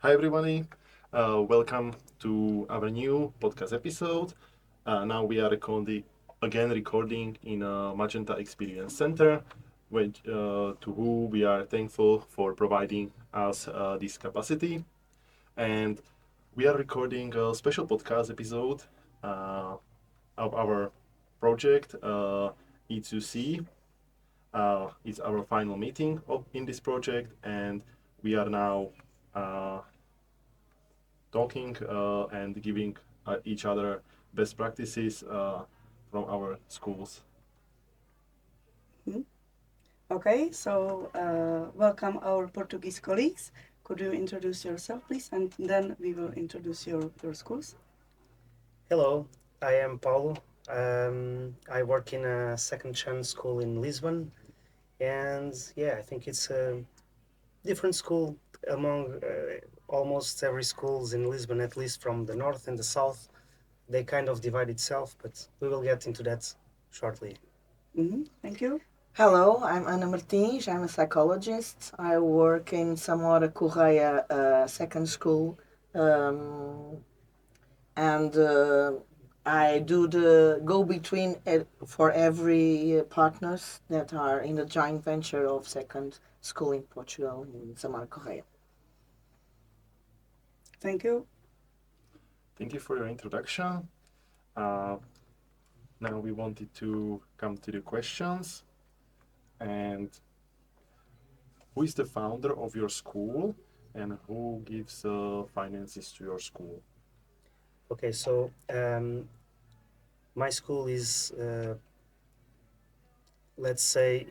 Hi, everybody. Welcome to our new podcast episode. Now we are recording in a Magenta Experience Center, to whom we are thankful for providing us this capacity. And we are recording a special podcast episode of our project E2C. It's our final meeting in this project, and we are now uh, talking and giving each other best practices from our schools. Mhm. Okay, so welcome our Portuguese colleagues. Could you introduce yourself, please? And then we will introduce your schools. Hello, I am Paulo. I work in a second chance school in Lisbon, and yeah, I think it's a different school among almost every schools in Lisbon, at least from the north and the south. They kind of divide itself, but we will get into that shortly. Thank you. Hello, I'm Ana Martins. I'm a psychologist. I work in Samora Correia Second School, and I do the go-between for every partners that are in the joint venture of Second School in Portugal in Samora Correia. Thank you. Thank you for your introduction. Now we wanted to come to the questions. And who is the founder of your school, and who gives finances to your school? Okay, so my school is, let's say,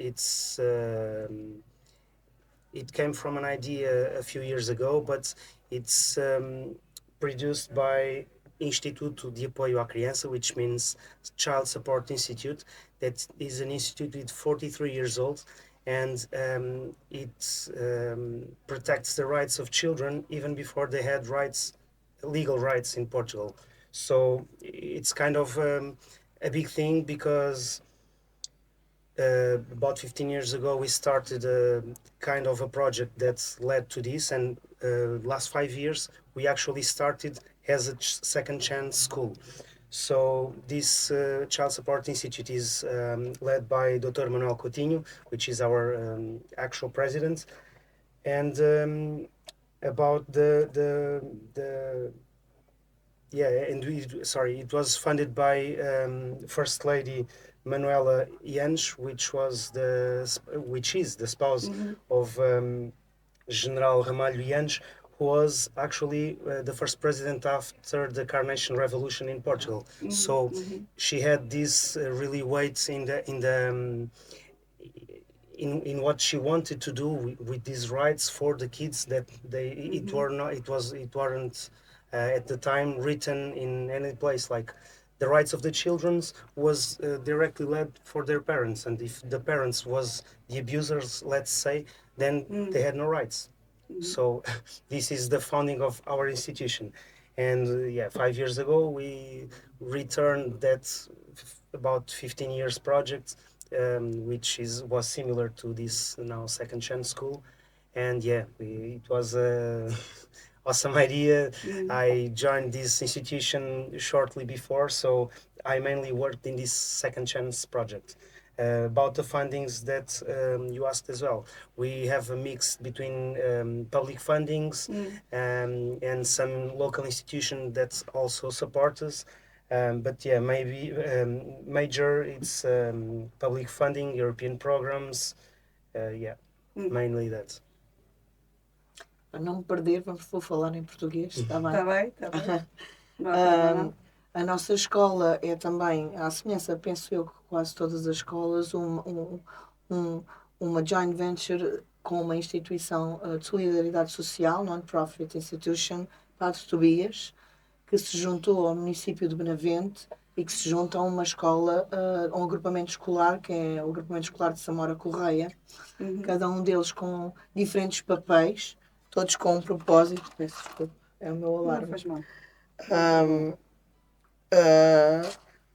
it came from an idea a few years ago, but it's produced by Instituto de Apoio à Criança, which means Child Support Institute. That is an institute with 43 years old, and it protects the rights of children even before they had legal rights in Portugal. So it's kind of a big thing because about 15 years ago we started a kind of a project that led to this, and last 5 years we actually started as a second chance school. So this Child Support Institute is led by Dr. Manuel Coutinho, which is our actual president, and about the yeah, and it was funded by First Lady Manuela Jansch, which is the spouse of General Ramalho Jansch, who was actually the first president after the Carnation Revolution in Portugal. So she had this really weight in what she wanted to do with these rights for the kids that it weren't at the time written in any place. Like the rights of the children was directly led for their parents, and if the parents was the abusers, let's say, then they had no rights. So this is the founding of our institution, and yeah, 5 years ago we returned that about 15 years project, which was similar to this now second chance school, and yeah, it was a awesome idea. I joined this institution shortly before, so I mainly worked in this second chance project. About the fundings that you asked as well, we have a mix between public fundings and some local institution that also support us. But yeah, maybe major it's public funding, European programs, yeah, mainly that. Para não me perder, vou falar em português, está bem? Tá bem, tá bem. Não há problema, não. A nossa escola é também, à semelhança, penso eu, que quase todas as escolas, uma joint venture com uma instituição de solidariedade social, non-profit institution, Padre Tobias, que se juntou ao município de Benavente e que se junta a uma escola, a um agrupamento escolar, que é o agrupamento escolar de Samora Correia, cada um deles com diferentes papéis, todos com um propósito. Peço desculpa, é o meu alarme. Não faz mal.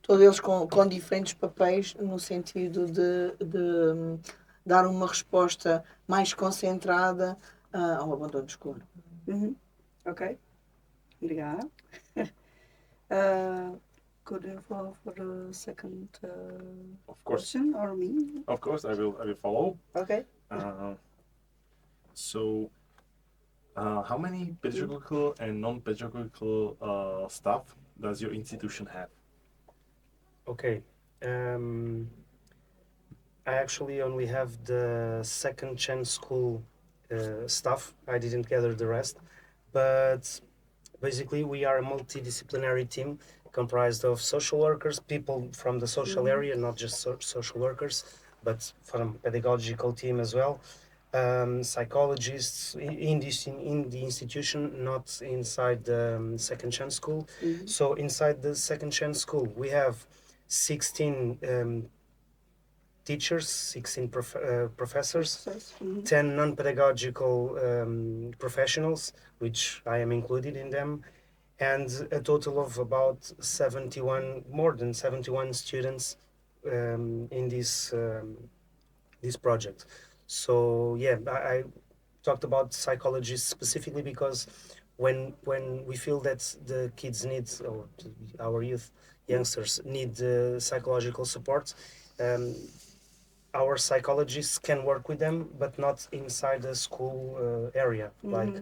Todos eles com diferentes papéis no sentido de dar uma resposta mais concentrada ao abandono escolar. Ok, obrigada. Could you follow for the second Of course, question or me? of course, I will follow. Okay. Uh, so, how many pedagogical and non-pedagogical staff does your institution have? Okay. I actually only have the second chance school staff. I didn't gather the rest, but basically we are a multidisciplinary team comprised of social workers, people from the social area, not just social workers, but from pedagogical team as well. Psychologists in the institution, not inside the second chance school. Mhm. So inside the second chance school, we have 16 teachers, 16 professors, Mhm. 10 non-pedagogical professionals, which I am included in them, and a total of about 71, more than 71 students in this project. So yeah, I talked about psychologists specifically because when we feel that the kids need, or our youth youngsters need psychological support, um, our psychologists can work with them, but not inside the school area, like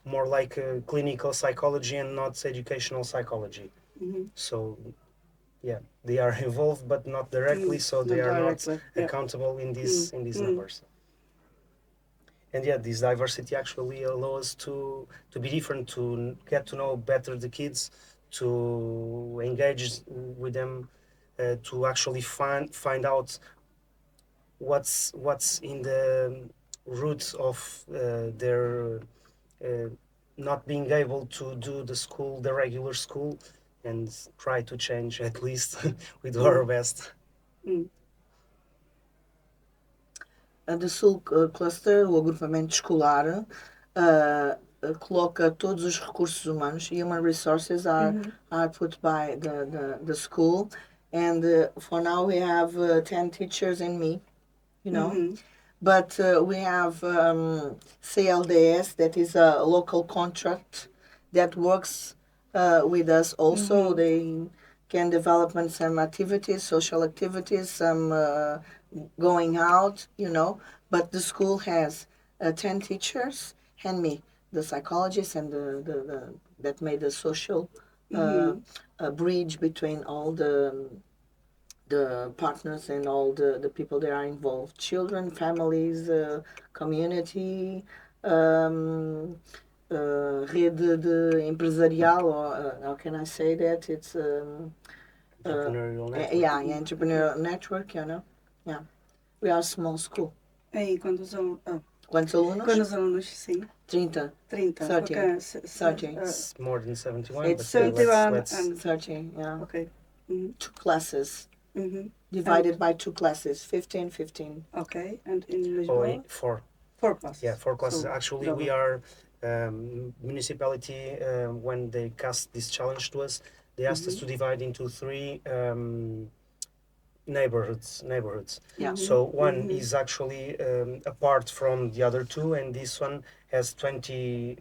more like clinical psychology and not educational psychology. So yeah, they are involved, but not directly, so they Not are not directly, yeah. accountable in these numbers. And yeah, this diversity actually allows us to be different, to get to know better the kids, to engage with them, to actually find out what's in the roots of their uh, not being able to do the regular school, and try to change at least. We do our best. A Sul Cluster, o agrupamento escolar, coloca todos os recursos humanos. Human resources are put by the school. And for now we have 10 teachers and me, you know. But we have CLDS, that is a local contract that works with us also. They can develop some activities, social activities, some going out, you know. But the school has 10 teachers and me, the psychologist, and the that made the social bridge between all the partners and all the people that are involved, children, families, community, rede de empresarial, or how can I say that? It's Entrepreneurial network. yeah, entrepreneurial network, you know. Yeah, we are a small school. E quantos alunos? Quantos alunos? Quantos alunos, sim? 30. 30. 30. Okay. 30. It's more than 71, It's but yeah, 71 let's and 30, yeah. okay. 2 classes, Mm-hmm. divided by 2 classes, 15, 15. Okay, and in oh, Lisboa? 4. 4 classes. Yeah, 4 classes. So, Actually, we double. are municipality. When they cast this challenge to us, they asked us to divide into 3 neighborhoods. Yeah. So one is actually apart from the other 2, and this one has 20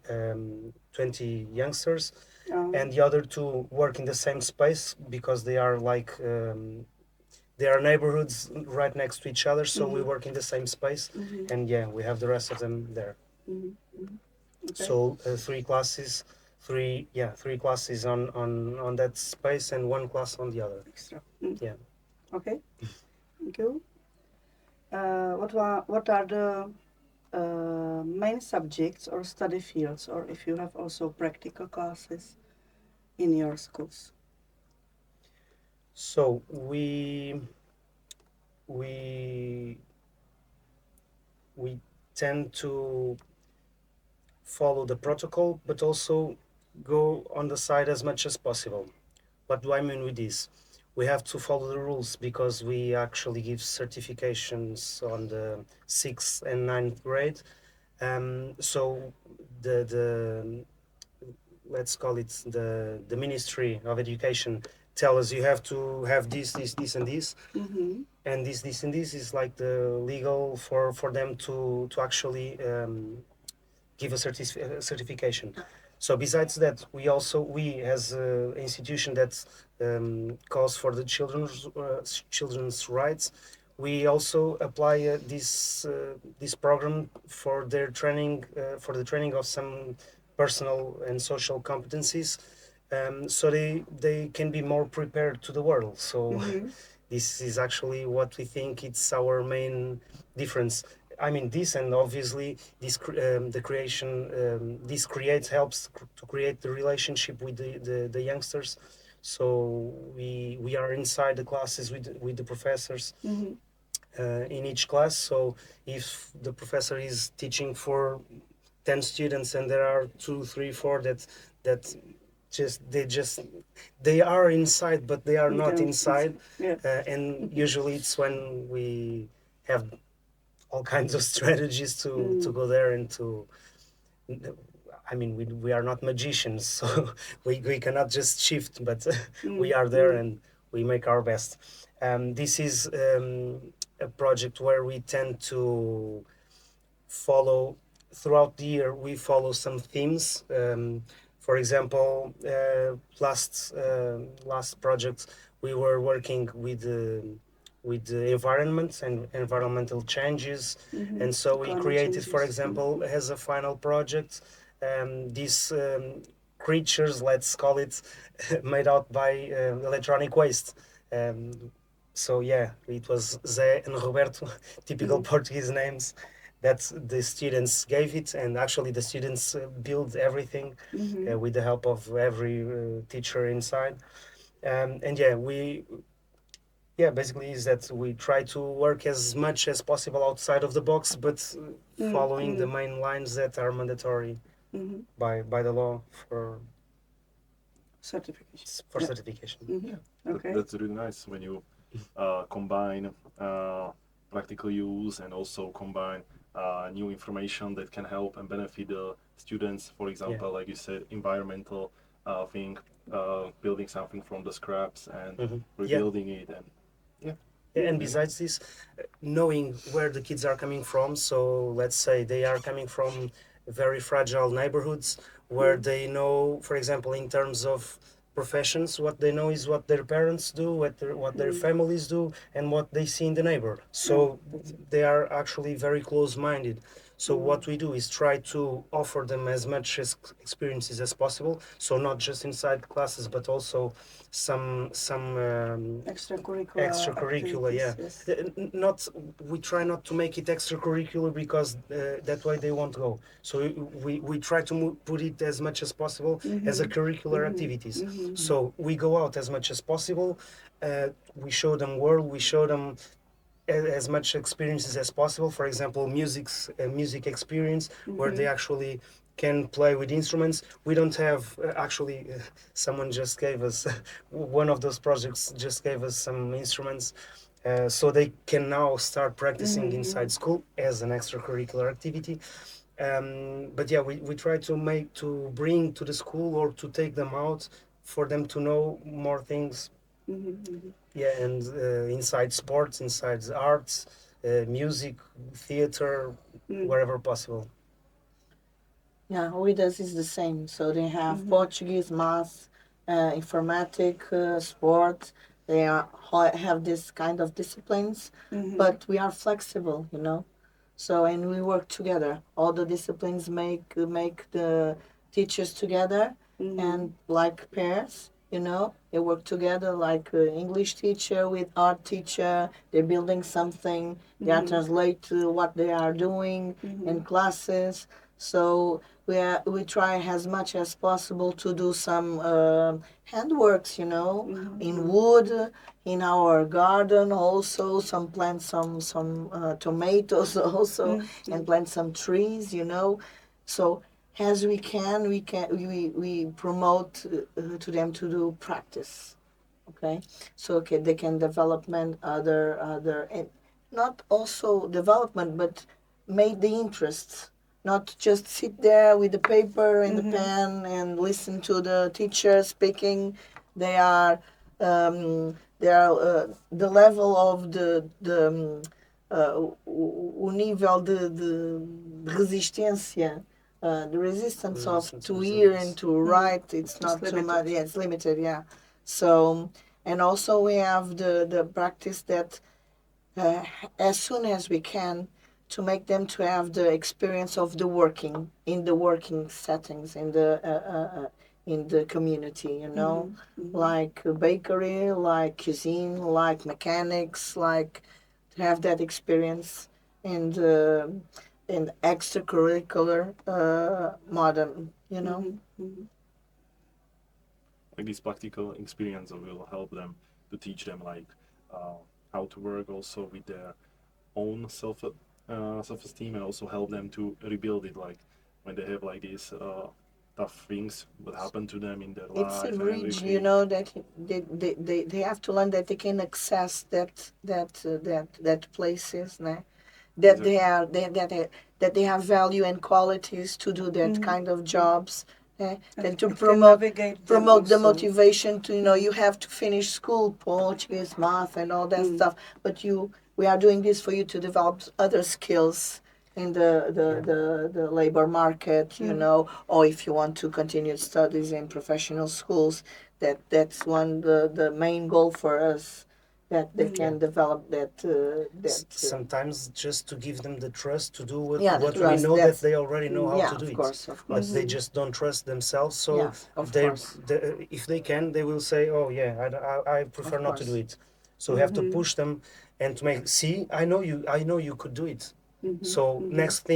youngsters, and the other 2 work in the same space because they are like they are neighborhoods right next to each other. So we work in the same space, and yeah, we have the rest of them there. Okay. So 3 classes, 3 classes on that space, and 1 class on the other. Extra. Yeah. Okay, thank you. What are the main subjects or study fields, or if you have also practical classes in your schools? So we tend to follow the protocol, but also go on the side as much as possible. What do I mean with this? We have to follow the rules because we actually give certifications on the 6th and 9th grade. So the let's call it the Ministry of Education tell us you have to have this, and this, and this is like the legal for them to actually give a certification. So besides that, we as an institution that calls for the children's rights, we also apply this program for their training, for the training of some personal and social competencies, so they can be more prepared to the world. So this is actually what we think it's our main difference. I mean, this, and obviously the creation, this helps to create the relationship with the youngsters. So we are inside the classes with the professors in each class. So if the professor is teaching for 10 students and there are 2, 3, 4 that they are inside but they are not inside, and usually it's when we have all kinds of strategies to go there and to, I mean, we are not magicians, so we cannot just shift, but we are there and we make our best. This is a project where we tend to follow, throughout the year, we follow some themes. For example, last project, we were working with the environment and environmental changes, and so we created, for example, as a final project, these creatures, let's call it, made out by electronic waste. So yeah, it was Zé and Roberto, typical Portuguese names that the students gave it, and actually the students built everything with the help of every teacher inside. And yeah, basically is that we try to work as much as possible outside of the box, but following the main lines that are mandatory by the law for certification. certification. Okay. That's really nice when you combine practical use and also combine new information that can help and benefit the students. For example, like you said, environmental thing, building something from the scraps and rebuilding it, and and besides this, knowing where the kids are coming from, so let's say they are coming from very fragile neighborhoods where they know, for example, in terms of professions, what they know is what their parents do, what their families do, and what they see in the neighbor. So they are actually very close-minded. So what we do is try to offer them as much experiences as possible. So not just inside classes, but also some extracurricular. Yeah, yes. Not, we try not to make it extracurricular because that way they won't go. So we try to put it as much as possible as a curricular activities. So we go out as much as possible. We show them world. We show them as much experiences as possible. For example, music experience where they actually can play with instruments. We don't have someone just gave us one of those projects just gave us some instruments, so they can now start practicing inside school as an extracurricular activity. But yeah, we try to bring to the school or to take them out for them to know more things. Yeah, and inside sports, inside arts, music, theater, wherever possible. Yeah, with us is the same. So they have Portuguese, math, informatic, sport. They have this kind of disciplines, but we are flexible, you know. So and we work together. All the disciplines make the teachers together and like pairs. You know, they work together like English teacher with art teacher. They're building something. They are translate what they are doing in classes. So we try as much as possible to do some handworks, you know, in wood, in our garden also. Some plant some tomatoes also, and plant some trees, you know. So as we we promote to them to do practice. Okay, so they can development other and not also development, but make the interests. Not just sit there with the paper and the pen and listen to the teacher speaking. They are the level of o nível de resistência the resistance of Resistance to resilience. hear and to write, it's not too limited. much. Yeah, it's limited. Yeah. So, and also we have the practice that as soon as we can, to make them to have the experience of the working in the working settings in the community, you know, like a bakery, like cuisine, like mechanics, like to have that experience and in extracurricular modern, you know. Like this practical experience will help them to teach them like how to work also with their own self-esteem, and also help them to rebuild it like when they have like these tough things that happen to them in their It's life a and bridge, everything. you know, that they have to learn that they can access that places, né? That they are that they have value and qualities to do that kind of jobs, and to it can promote navigate them promote the also. motivation to, you know, you have to finish school, Portuguese, math, and all that stuff, but we are doing this for you to develop other skills in the labor market, you know, or if you want to continue studies in professional schools, that's one the main goal for us, that they can develop Sometimes just to give them the trust to do what, Yeah, the what we trust, know that that's- they already know how yeah, to do of it. course, of But course. they just don't trust themselves. So Yeah, of they, course. if they can, they will say, "Oh yeah, I prefer Of not to do course. it." So we have to push them and to make see. I know you could do it. So next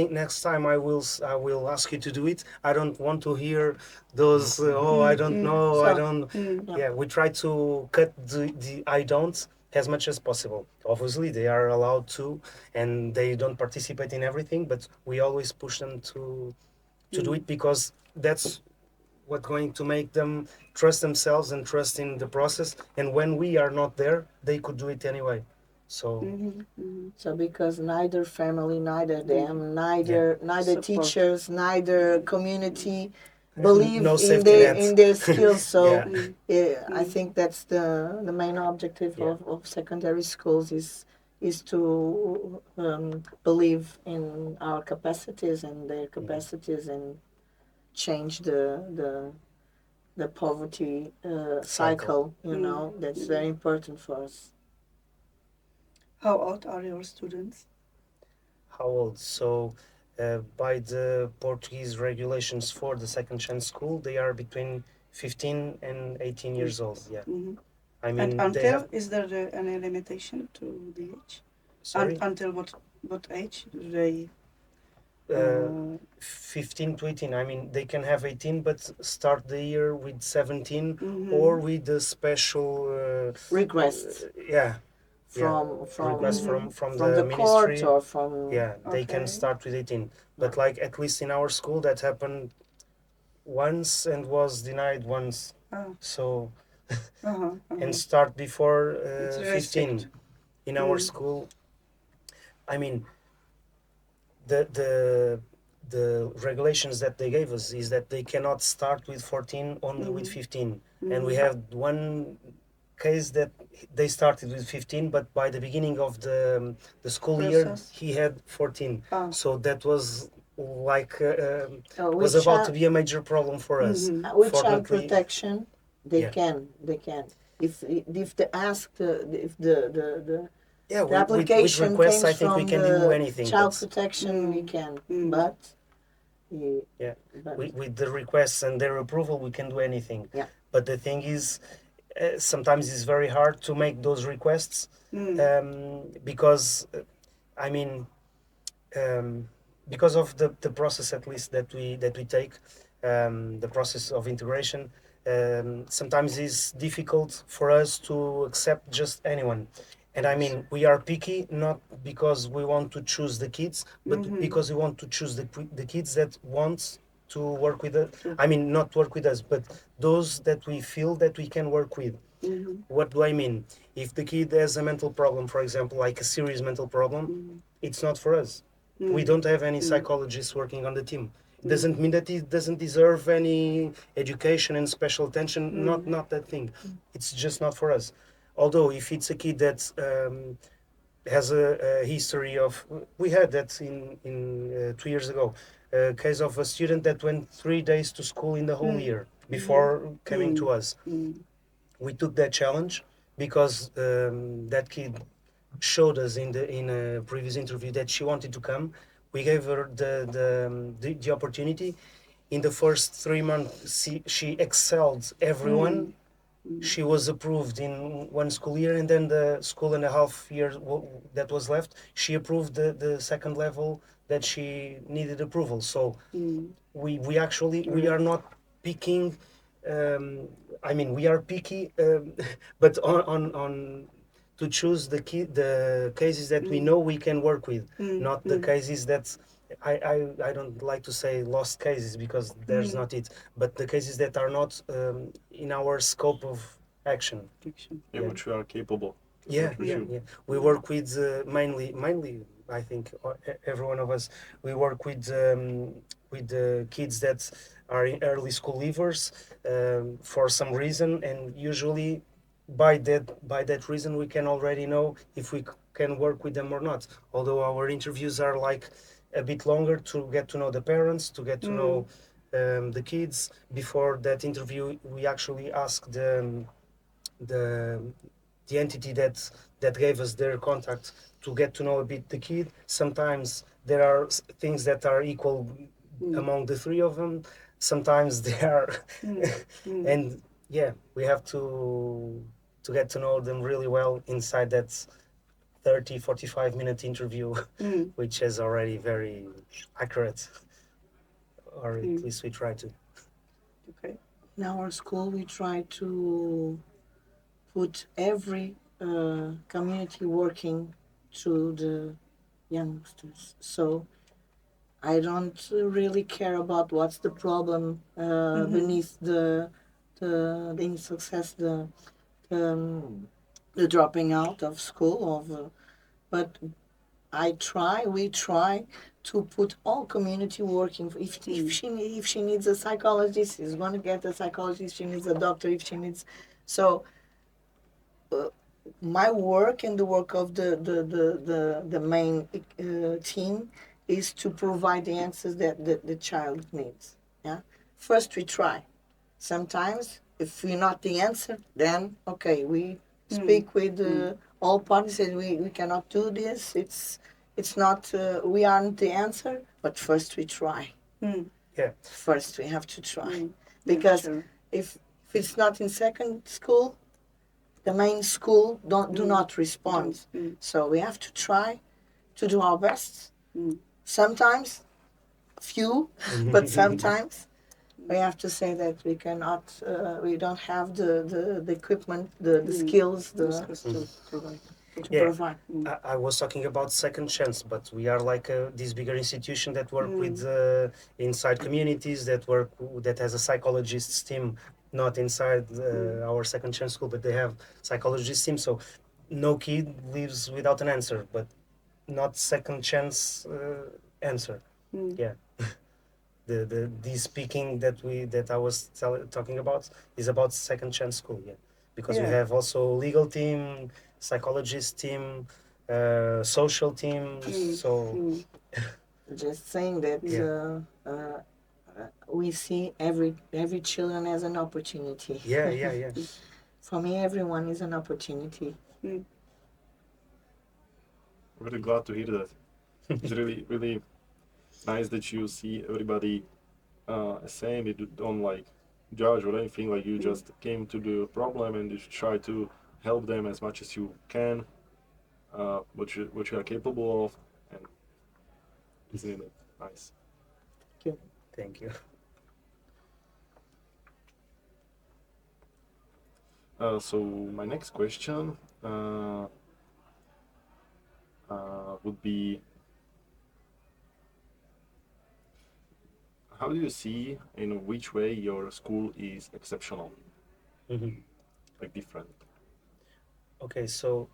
time I will ask you to do it. I don't want to hear those I don't know, I So- don't. Yeah, we try to cut the I don't as much as possible. Obviously, they are allowed to, and they don't participate in everything, but we always push them to do it, because that's what's going to make them trust themselves and trust in the process. And when we are not there, they could do it anyway. So So because neither family, neither them, neither Support. teachers, neither community believe no in safety their net. skills. So Yeah. I think that's the main objective Yeah. of secondary schools is to believe in our capacities and their capacities, and change the poverty cycle. You know, that's very important for us. How old are your students? How old? So, by the Portuguese regulations for the second chance school, they are between 15 and 18 years old. Yeah. I mean, And they until, have. is there any limitation to the age? Sorry? Until what age do they? 15 to 18. I mean, they can have 18, but start the year with 17, or with the special Requests yeah, from request from the the court ministry. or from Yeah, they can Okay. start with 18. But like, at least in our school, that happened once and was denied once. Oh. So Uh-huh. and start before It's very 15 strict. in our school. I mean, the regulations that they gave us is that they cannot start with 14, only with 15. And we have one case that they started with 15, but by the beginning of the school year Process. he had 14. Ah. So that was like with was about to child, be a major problem for us. with child Fortunately, protection. They Yeah. can if they ask if the yeah, the with application requests, comes I think we from can do the anything. child But protection, we can, but yeah, but with the requests and their approval, we can do anything. Yeah. But the thing is, sometimes it's very hard to make those requests, because I mean, because of the process, at least that we take, the process of integration. Sometimes it's difficult for us to accept just anyone. And I mean, we are picky not because we want to choose the kids, but because we want to choose the kids that want to work with us. I mean, not work with us, but those that we feel that we can work with. What do I mean? If the kid has a mental problem, for example, like a serious mental problem, it's not for us. We don't have any psychologists working on the team. It doesn't mean that he doesn't deserve any education and special attention. Not that thing. It's just not for us. Although if it's a kid that has a history of, we had that in 2 years ago, a case of a student that went 3 days to school in the whole year before coming to us. We took that challenge because that kid showed us in a previous interview that she wanted to come. We gave her the opportunity. In the first 3 months, she excelled everyone. She was approved in one school year, and then the school and a half year that was left, she approved the second level that she needed approval. So we actually we are not picking. I mean, we are picky, but on to choose the cases that we know we can work with, not the cases that I don't like to say lost cases because there's not it, but the cases that are not in our scope of action. Yeah, which we are capable. Yeah, Work with yeah, you. yeah. We work with mainly. I think every one of us we work with the kids that are in early school leavers for some reason, and usually by that reason we can already know if we can work with them or not. Although our interviews are like a bit longer to get to know the parents, to get to know the kids. Before that interview, we actually ask the the entity that gave us their contact to get to know a bit the kid. Sometimes there are things that are equal among the three of them. Sometimes they are, and yeah, we have to get to know them really well inside that 30-45 minute interview, which is already very accurate, or at least we try to. Okay. In our school, we try to put every community working to the youngsters. So I don't really care about what's the problem beneath the insuccess, the dropping out of school, but we try to put all community working. If she needs a psychologist, she's going to get a psychologist. If she needs a doctor, if she needs, so my work and the work of the main team is to provide the answers that the child needs. Yeah. First we try. Sometimes if we're not the answer, then okay, we speak with all parties and we cannot do this. It's not we aren't the answer, but first we try. Yeah. First we have to try. Because if it's not in second school, the main school do not respond. So we have to try to do our best. Sometimes few, but sometimes we have to say that we cannot, we don't have the equipment, the skills, to Yeah. provide. I was talking about second chance, but we are like this bigger institution that work with inside communities that has a psychologists team, not inside our second chance school, but they have psychologists team. So no kid lives without an answer, but not second chance answer. Yeah. The speaking that I was talking about is about second chance school. Yeah, because we have also legal team, psychologist team, social team. So Just saying that we see every children as an opportunity. yeah. For me, everyone is an opportunity. Very glad to hear that. It's really, really nice that you see everybody same. You don't like judge or anything. Like you just came to the problem and you try to help them as much as you can, what you are capable of, and isn't it nice? Thank you. So my next question would be, how do you see in which way your school is exceptional, like different? Okay, so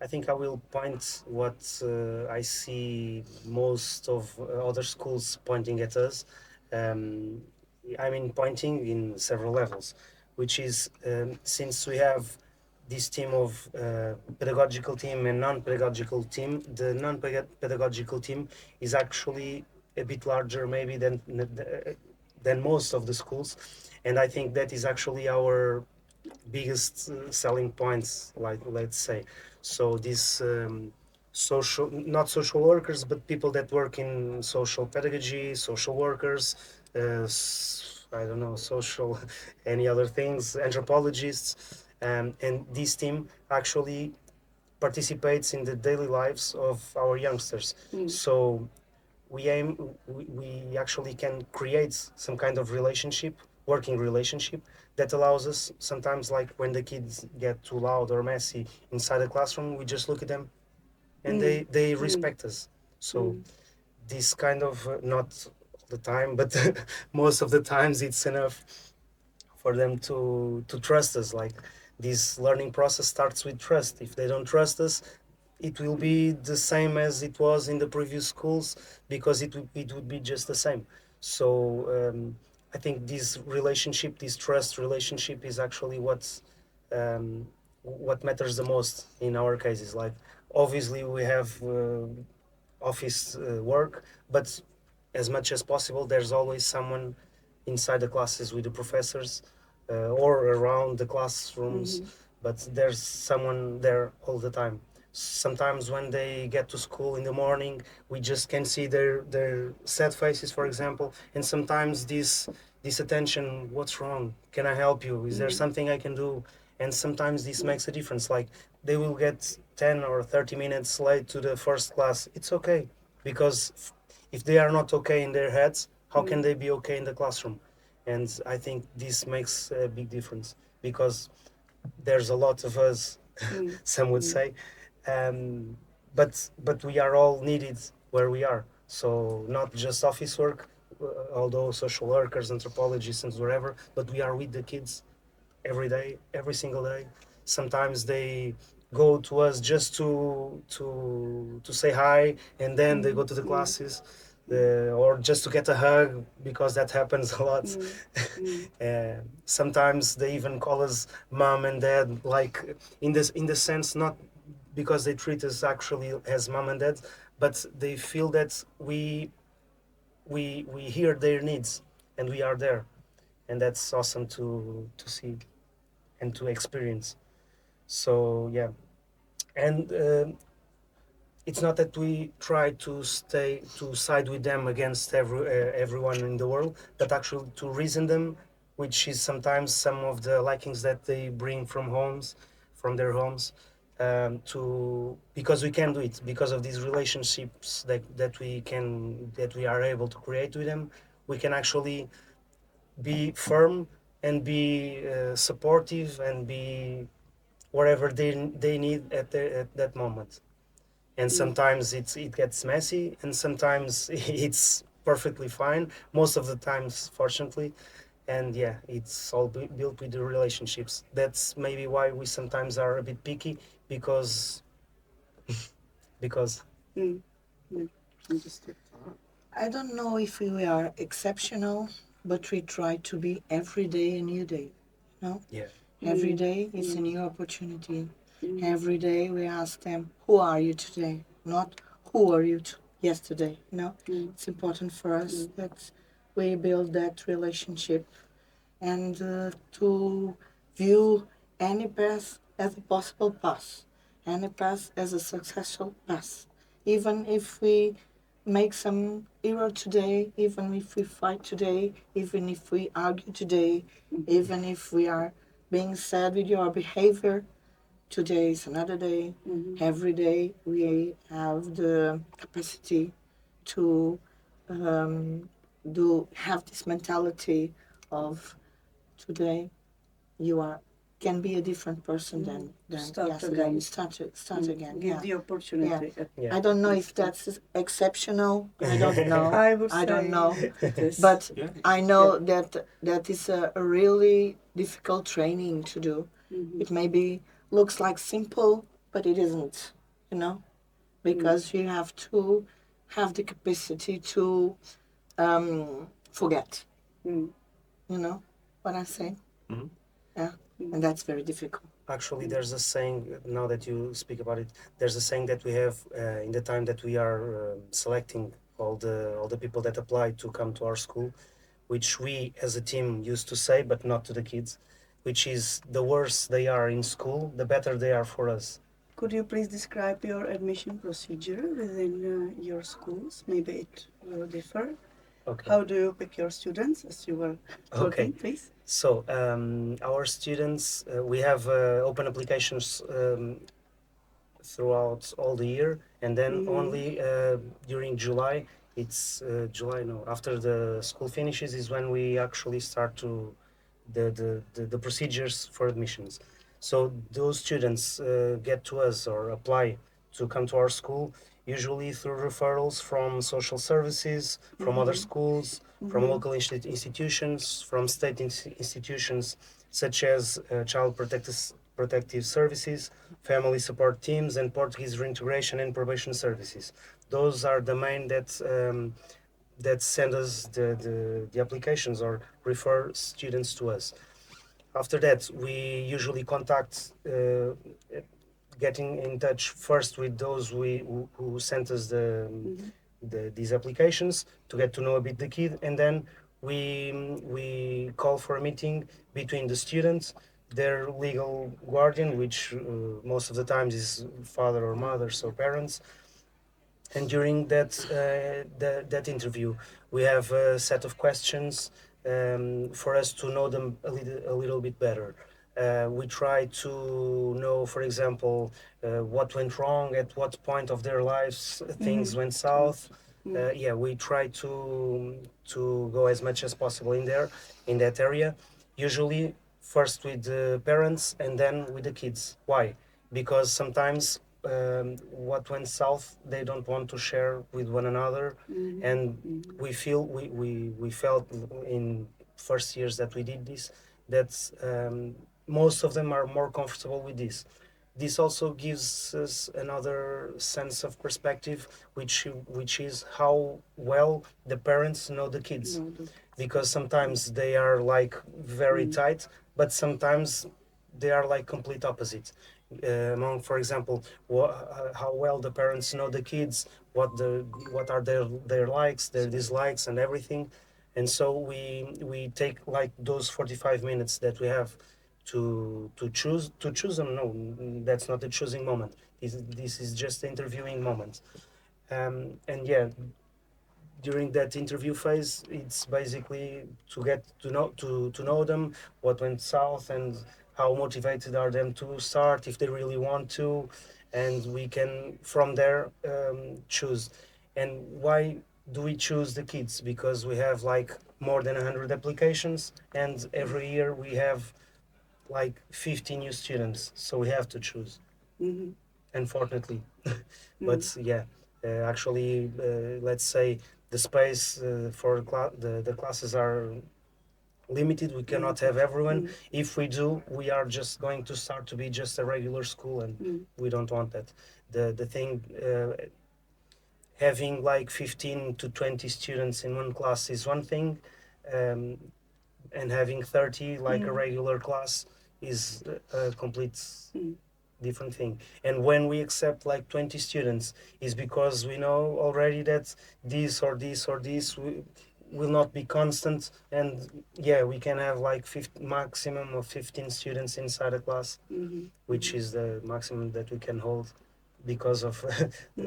I think I will point what I see most of other schools pointing at us. I mean, pointing in several levels, which is since we have this team of pedagogical team and non-pedagogical team, the non-pedagogical team is actually a bit larger maybe than most of the schools, and I think that is actually our biggest selling points, like let's say. So this social, not social workers, but people that work in social pedagogy, social workers, I don't know, social, any other things, anthropologists, and this team actually participates in the daily lives of our youngsters. So we actually can create some kind of relationship, working relationship, that allows us sometimes, like when the kids get too loud or messy inside the classroom, we just look at them and they respect us. So this kind of not all the time, but most of the times it's enough for them to trust us. Like, this learning process starts with trust. If they don't trust us, it will be the same as it was in the previous schools, because it would be just the same. So I think this relationship, this trust relationship, is actually what matters the most in our cases. Like, obviously we have office work, but as much as possible there's always someone inside the classes with the professors, or around the classrooms, but there's someone there all the time. Sometimes when they get to school in the morning, we just can see their sad faces, for example, and sometimes this attention, what's wrong, can I help you, is there something I can do? And sometimes this makes a difference. Like, they will get 10 or 30 minutes late to the first class, it's okay, because if they are not okay in their heads, how can they be okay in the classroom? And I think this makes a big difference, because there's a lot of us, some would say, but we are all needed where we are. So not just office work, although social workers, anthropologists, and wherever, but we are with the kids every day, every single day. Sometimes they go to us just to say hi, and then they go to the classes, or just to get a hug, because that happens a lot. Sometimes they even call us mom and dad, like in the sense, not because they treat us actually as mom and dad, but they feel that we hear their needs and we are there, and that's awesome to see and to experience. So yeah, and it's not that we try to side with them against everyone in the world, but actually to reason them, which is sometimes some of the likings that they bring from their homes, to because we can do it because of these relationships that we are able to create with them. We can actually be firm and be supportive and be whatever they need at that moment. And sometimes it gets messy, and sometimes it's perfectly fine. Most of the times, fortunately, and yeah, it's all built with the relationships. That's maybe why we sometimes are a bit picky, because because Understood. I don't know if we are exceptional, but we try to be every day a new day. No? yeah, Every day is a new opportunity. Every day we ask them, who are you today? Not who are you yesterday. It's important for us that we build that relationship, and to view any path as a possible path, any path as a successful path. Even if we make some error today, even if we fight today, even if we argue today, even if we are being sad with your behavior, today is another day. Every day we have the capacity to have this mentality of today you can be a different person than Start yesterday. again. You start again. Give Yeah. the opportunity. yeah. I don't know if that's exceptional. I don't know. I would I don't say know. it is. But Yeah. I know that is a really difficult training to do. It maybe looks like simple, but it isn't, because you have to have the capacity to forget. Mm. You know what I'm saying? Mhm. Yeah, and that's very difficult. Actually, there's a saying, now that you speak about it, there's a saying that we have in the time that we are selecting all the people that apply to come to our school, which we as a team used to say, but not to the kids, which is the worse they are in school, the better they are for us. Could you please describe your admission procedure within your schools? Maybe it will differ. Okay. How do you pick your students, as you were talking, please? So our students, we have open applications throughout all the year, and then only during July, July, no, after the school finishes is when we actually start to the procedures for admissions. So those students get to us or apply to come to our school usually through referrals from social services, from other schools, from local institutions, from state institutions such as child protective services, family support teams, and Portuguese reintegration and probation services. Those are the main that send us the applications or refer students to us. After that, we usually contact, getting in touch first with those who sent us these applications to get to know a bit the kid, and then we call for a meeting between the students, their legal guardian, which most of the times is father or mother, so parents. And during that interview, we have a set of questions for us to know them a little bit better. We try to know, for example, what went wrong, at what point of their lives things went south. Yeah, we try to go as much as possible in that area. Usually, first with the parents and then with the kids. Why? Because sometimes what went south they don't want to share with one another, and we felt in first years that we did this that most of them are more comfortable with this also gives us another sense of perspective, which is how well the parents know the kids, because sometimes they are like very tight, but sometimes they are like complete opposite. Among, for example, how well the parents know the kids, what are their likes, their dislikes, and everything. And so we take like those 45 minutes that we have to choose them. No, that's not the choosing moment. This is just the interviewing moment. And yeah, during that interview phase, it's basically to get to know them, what went south, and how motivated are them to start if they really want to, and we can from there choose. And why do we choose the kids? Because we have like more than 100 applications, and every year we have like 50 new students, so we have to choose, unfortunately. But yeah, actually, let's say the space for the classes are limited. We cannot have everyone. If we do, we are just going to start to be just a regular school, and we don't want that. The thing, having like 15 to 20 students in one class is one thing, and having 30 like a regular class is a complete different thing. And when we accept like 20 students is because we know already that this or this or this will not be constant, and yeah, we can have like maximum of 15 students inside a class, which is the maximum that we can hold because of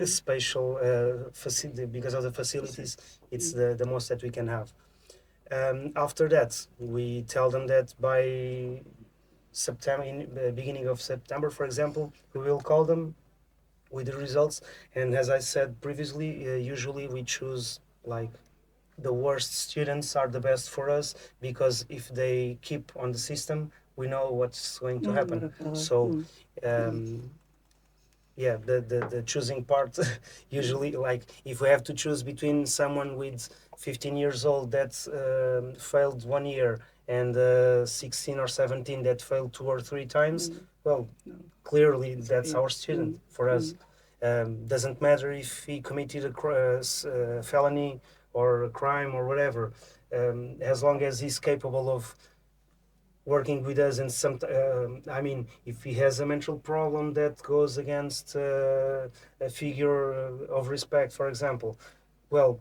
spatial facility, because of the facilities. It's the most that we can have. After that, we tell them that by September, in the beginning of September, for example, we will call them with the results. And as I said previously, usually we choose like the worst students are the best for us, because if they keep on the system, we know what's going to happen. So yeah, the choosing part usually, like if we have to choose between someone with 15 years old that failed one year and 16 or 17 that failed 2 or 3 times, well, clearly that's our student for us. Doesn't matter if he committed a felony or a crime or whatever, as long as he's capable of working with us. And some I mean, if he has a mental problem that goes against a figure of respect, for example, well,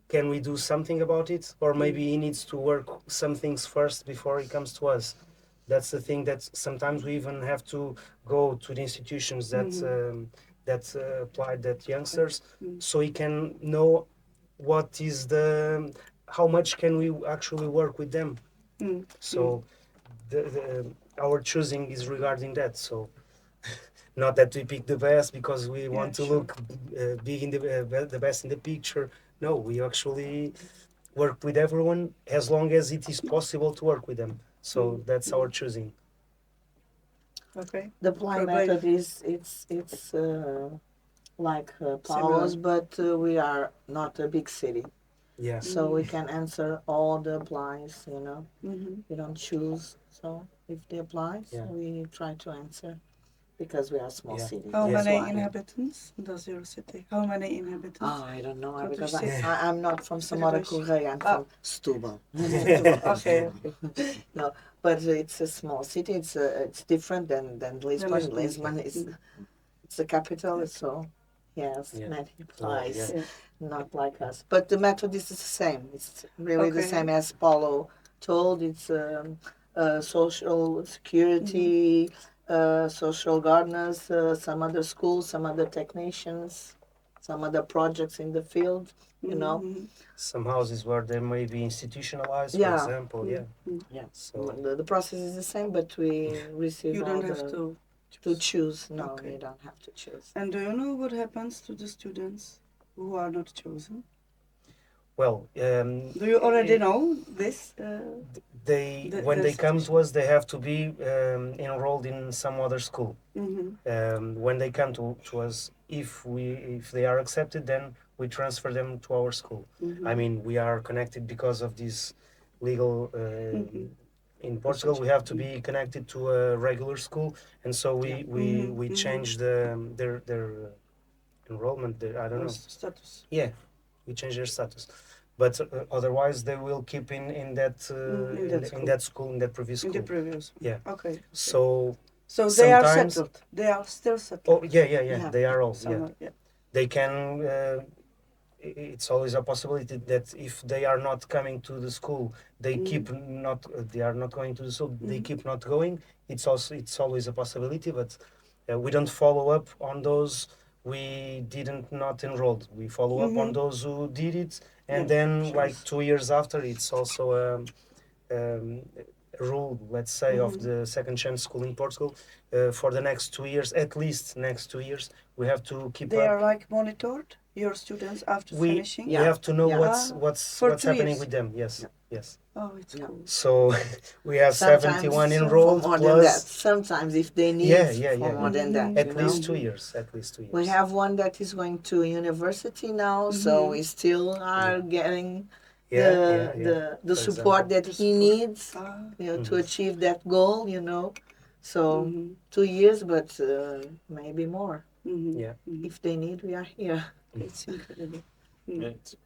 can we do something about it, or maybe he needs to work some things first before he comes to us. That's the thing, that sometimes we even have to go to the institutions that apply that youngsters, so he can know what is the how much can we actually work with them. So our choosing is regarding that. So not that we pick the best because we want to sure. look big in the best in the picture. No, we actually work with everyone as long as it is possible to work with them. So that's our choosing. Okay. The apply Provide- method is it's like Paulo's, but we are not a big city, Yeah. so we can answer all the applies. You know, Mhm. we don't choose. So if they apply, Yeah. we try to answer because we are a small Yeah. city. How That's many why. inhabitants does your city? How many inhabitants? Oh, I don't know What because do you say? I'm not from Samora Everybody- Correia. I'm from Setúbal. Okay. No, but it's a small city. It's different than Lisbon. Lisbon. Lisbon is it's the capital, so yes, Yeah. many Yeah. applies. Yeah. Not like us, but the method is the same. It's really the Okay. same as Paulo told. It's social security, social gardeners, some other schools, some other technicians, some other projects in the field. You know, Mhm. Some houses where they may be institutionalized, Yeah. for example. Yeah. yeah. So The process is the same, but we receive You all don't have the, to. choose. No, Okay. we don't have to choose. And do you know what happens to the students who are not chosen? well, Do you already know this? they The- when the they come to situation. us, they have to be enrolled in some other school. When they come to us, if they are accepted, then we transfer them to our school. I mean, we are connected because of this legal. In Portugal, we have to be connected to a regular school, and so we change their enrollment. I don't know. Status. Yeah, we change their status, but otherwise they will keep in that In that school. in that school, in that previous In school. the previous one. Yeah. Okay. So So they are sometimes- settled. They are still settled. oh yeah, Yeah. they are all yeah. Somewhere, yeah. They can. It's always a possibility that if they are not coming to the school, they keep not. They are not going to the school. They keep not going. It's always a possibility, but we don't follow up on those we didn't not enrolled. We follow up on those who did it, and Yeah, then sure. like 2 years after, it's also a rule, let's say, of the second chance school in Portugal. For the next 2 years, at least next 2 years, we have to keep They up. are like monitored, your students, after We finishing? we have to know Yeah. what's For what's 2 happening years. with them. Yes, yes. Oh, it's Yeah. cool. So we have Sometimes 71 for enrolled more than that. plus Sometimes if they need Yeah, for more than that. at you least know? 2 years. At least 2 years. We have one that is going to university now, so we still are getting the For support example. that he needs, Ah. to achieve that goal. So 2 years, but maybe more. Yeah. If they need, we are here. It's incredible. Yeah, it's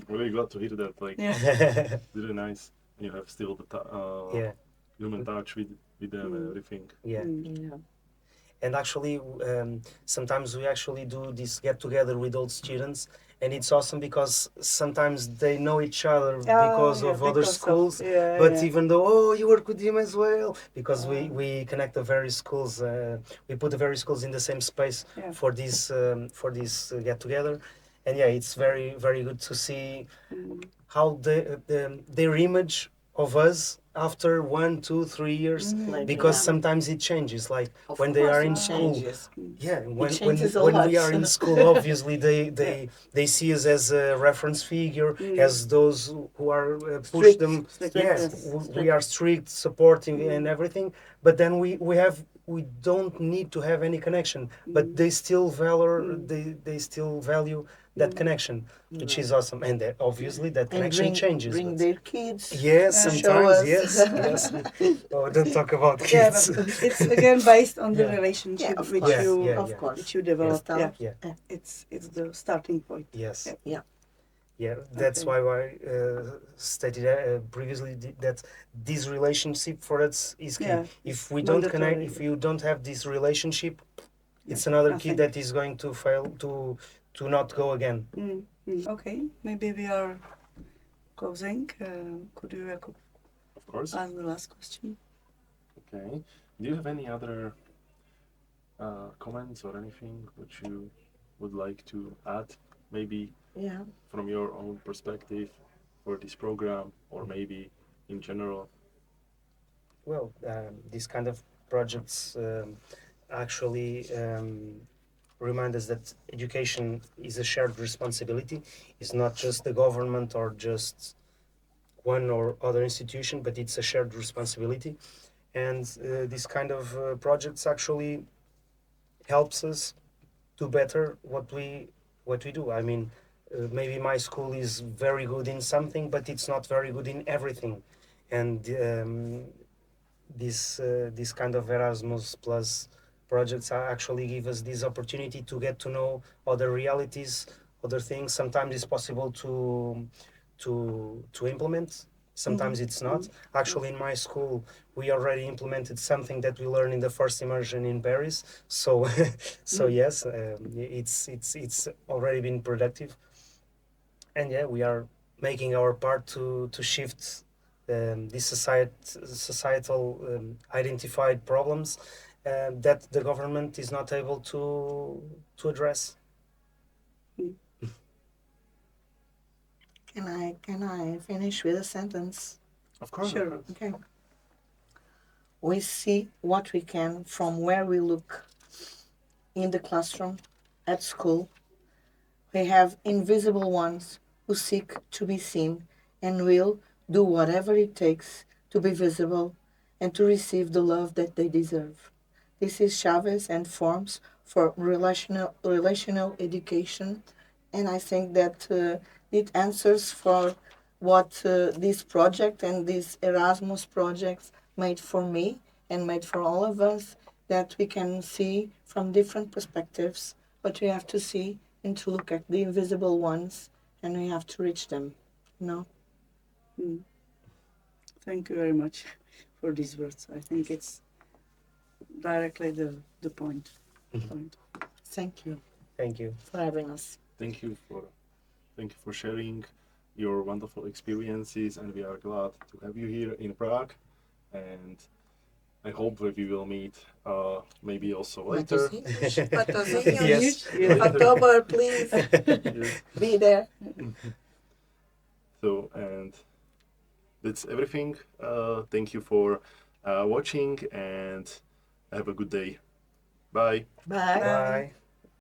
really glad to hear that. Like, Yeah. really nice. You have still the Yeah. human touch with them and everything. Yeah. Yeah. And actually, sometimes we actually do this get together with old students, and it's awesome because sometimes they know each other because of other schools. But even though, oh, you work with him as well, because we connect the various schools, we put the various schools in the same space for this get together, and yeah, it's very very good to see how their image of us after 1, 2, 3 years, Later, because yeah. sometimes it changes. Like Of when they are course in it school, changes. yeah, when changes a when lot. we are in school, obviously they see us as a reference figure, as those who are push Strict. them. Strict, Yes, yes. we are strict, supporting and everything. But then we don't need to have any connection, but they still they still value that connection, which is awesome. And that, obviously that And connection changes. bring but- their kids. Yes, show sometimes, us. yes. Oh, don't talk about Yeah, kids. but it's again based on the Yeah. relationship Yeah, of which course. you Of course. which you develop. Yeah. Yeah. Yeah. It's the starting point. Yes. Yeah. Yeah. Yeah, that's Okay. why I stated previously that this relationship for us is key. Yeah, If we don't connect, mandatory. if you don't have this relationship, it's another nothing. kid that is going to fail to not go again. Okay, maybe we are closing. Could you Of course. ask the last question? Okay. Do you have any other comments or anything which you would like to add? Maybe Yeah. from your own perspective for this program, or maybe in general. Well, these kind of projects actually remind us that education is a shared responsibility. It's not just the government or just one or other institution, but it's a shared responsibility. And these kind of projects actually helps us do better what we do. I mean, maybe my school is very good in something, but it's not very good in everything. And this kind of Erasmus Plus projects actually give us this opportunity to get to know other realities, other things. Sometimes it's possible to implement. Sometimes it's not. Actually, in my school, we already implemented something that we learned in the first immersion in Paris. So, so yes, it's already been productive. And yeah, we are making our part to shift these societal identified problems that the government is not able to address. Can I finish with a sentence? Of course. Sure. Of course. Okay. We see what we can from where we look in the classroom, at school. We have invisible ones who seek to be seen and will do whatever it takes to be visible and to receive the love that they deserve. This is Chavez and Forms for relational education, and I think that it answers for what this project and this Erasmus project made for me and made for all of us, that we can see from different perspectives, but we have to see and to look at the invisible ones, and we have to reach them. No. Thank you very much for these words. I think it's directly the point. Thank you Thank you. for having us. Thank you for sharing your wonderful experiences, and we are glad to have you here in Prague. And I hope that we will meet maybe also later. Yes. October, please Yes. be there. So, and that's everything. Thank you for watching, and have a good day. Bye. Bye. Bye.